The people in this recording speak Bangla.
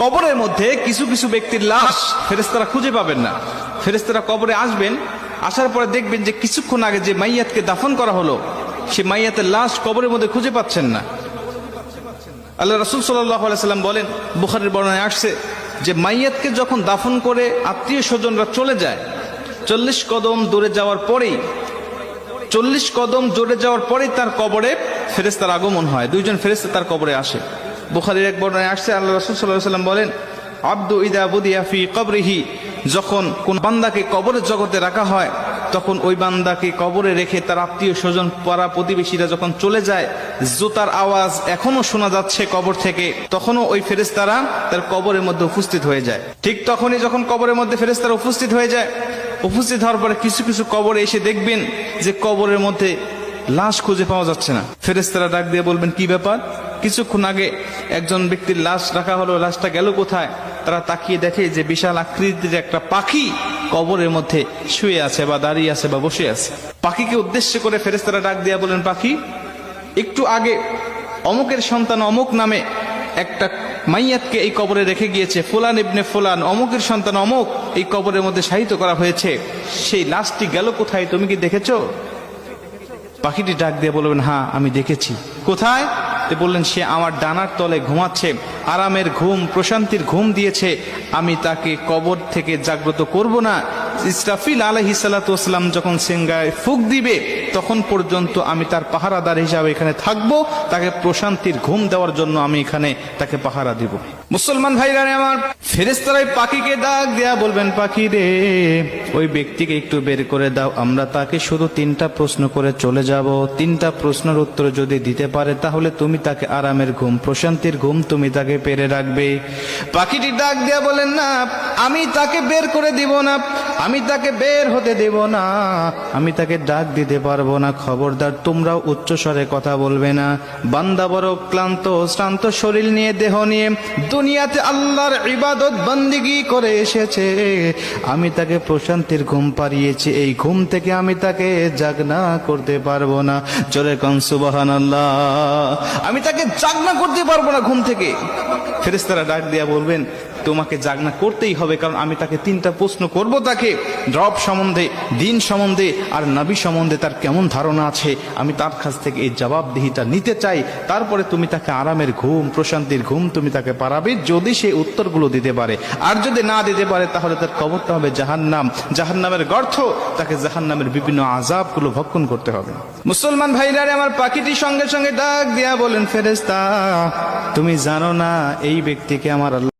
কবরের মধ্যে কিছু কিছু ব্যক্তির লাশ ফেরেশতারা খুঁজে পাবেন না। ফেরেশতারা কবরে আসবেন, আসার পরে দেখবেন যে কিছুক্ষণ আগে যে মাইয়াতকে দাফন করা হলো সে মাইয়াতের লাশ কবরের মধ্যে খুঁজে পাচ্ছেন না। আল্লাহ রাসূল সাল্লাল্লাহু আলাইহি সাল্লাম বলেন, বুখারীর বর্ণনায় আসছে যে মাইয়াতকে যখন দাফন করে আত্মীয় স্বজনরা চলে যায়, 40 কদম দূরে যাওয়ার পরেই তার কবরে ফেরেশতার আগমন হয়। দুইজন ফেরেশতা তার কবরে আসে। বুখারীর এক বর্ণনায় আসছে, আল্লাহ রাসূল সাল্লাল্লাহু আলাইহি সাল্লাম বলেন, আব্দু ইদা বুদিয়া ফি কবরিহি, যখন কোন বান্দাকে কবরের জগতে রাখা হয় তখন ওই বান্দাকে কবরে রেখে তার আত্মীয় স্বজন পাড়া প্রতিবেশীরা যখন চলে যায়, জুতার আওয়াজ এখনো শোনা যাচ্ছে কবর থেকে, তখনও ওই ফেরেশতারা তার কবরের মধ্যে উপস্থিত হয়ে যায়। ঠিক তখনই যখন কবরের মধ্যে ফেরেশতারা উপস্থিত হয়ে যায়, উপস্থিত হওয়ার পরে কিছু কিছু কবরে এসে দেখবেন যে কবরের মধ্যে লাশ খুঁজে পাওয়া যাচ্ছে না। ফেরেশতারা ডাক দিয়ে বলবেন, কি ব্যাপার? কিছুক্ষণ আগে একজন ব্যক্তির লাশ রাখা হলো, লাশটা গেল কোথায়? তারা তাকিয়ে দেখে যে বিশাল আকৃতির একটা পাখি কবরের মধ্যে শুয়ে আছে বা দাঁড়িয়ে আছে বা বসে আছে। পাখিকে উদ্দেশ্য করে ফেরেশতারা ডাক দিয়ে বলেন, পাখি, একটু আগে অমুকের সন্তান অমুক নামে একটা মাইয়াতকে এই কবরে রেখে গিয়েছে, ফুলান ইবনে ফুলান, অমুকের সন্তান অমুক এই কবরের মধ্যে শায়িত করা হয়েছে, সেই লাশটি গেল কোথায়? তুমি কি দেখেছো? পাখিটি ডাক দিয়ে বলবেন, হ্যাঁ আমি দেখেছি। কোথায়? বললেন, সে আমার ডানার তলে ঘুমাচ্ছে, আরামের ঘুম, প্রশান্তির ঘুম দিয়েছে, আমি তাকে কবর থেকে জাগ্রত করব না। ইসরাফিল আলাইহিস সালাতু ওয়াস সালাম যখন সিংহায় ফুঁক দিবে তখন পর্যন্ত আমি তার পাহারাদার হিসাবে এখানে থাকব, তাকে প্রশান্তির ঘুম দেওয়ার জন্য আমি এখানে তাকে পাহারা দিব। মুসলমান ভাইরা আমার, ফেরেশতারা পাখিকে ডাক দেয়া বলবেন, পাখি রে, ওই ব্যক্তিকে একটু বের করে দাও, আমরা তাকে শুধু 3টা প্রশ্ন করে চলে যাব। 3টা প্রশ্নের উত্তর যদি দিতে পারে তাহলে তুমি তাকে আরামের ঘুম, প্রশান্তির ঘুম তুমি তাকে পেরে রাখবে। পাখিটি ডাক দেয়া বলেন, না, আমি তাকে বের করে দিব না, আমি তাকে বের হতে দেব না, আমি তাকে ডাক দিতে পারবো না। খবরদার, তোমরাও উচ্চস্বরে কথা বলবে না। বান্দা বড় ক্লান্ত শ্রান্ত শরীর নিয়ে, দেহ নিয়ে দুনিয়াতে আল্লাহর ইবাদত বন্দেগী করে এসেছে, আমি তাকে প্রশান্তির ঘুম পাড়িয়েছি, এই ঘুম থেকে আমি তাকে জাগনা করতে পারবো না। জোরে কোন সুবহানাল্লাহ। আমি তাকে জাগনা করতে পারবো না ঘুম থেকে। ফেরেশতারা ডাক দিয়া বলবেন, তোমাকে জাগনা করতেই হবে, কারণ আমি তাকে 3টা প্রশ্ন করব, তাকে রব সম্বন্ধে, দিন সম্বন্ধে আর নবী সম্বন্ধে তার কেমন ধারণা আছে, আমি তার কাছ থেকে এই জবাবদিহিটা নিতে চাই। তারপরে তুমি তাকে আরামের ঘুম, প্রশান্তির ঘুম তুমি তাকে পারাবে, যদি সে উত্তরগুলো দিতে পারে। আর যদি না দিতে পারে তাহলে তার কবরটা হবে জাহান্নাম, জাহান্নামের গর্ত, তাকে জাহান্নামের বিভিন্ন আযাবগুলো ভক্ষণ করতে হবে। মুসলমান ভাইরা আমার, পাখিটি সঙ্গে সঙ্গে ডাক দিয়া বলেন, ফেরেশতা, তুমি জানো না এই ব্যক্তিকে আমার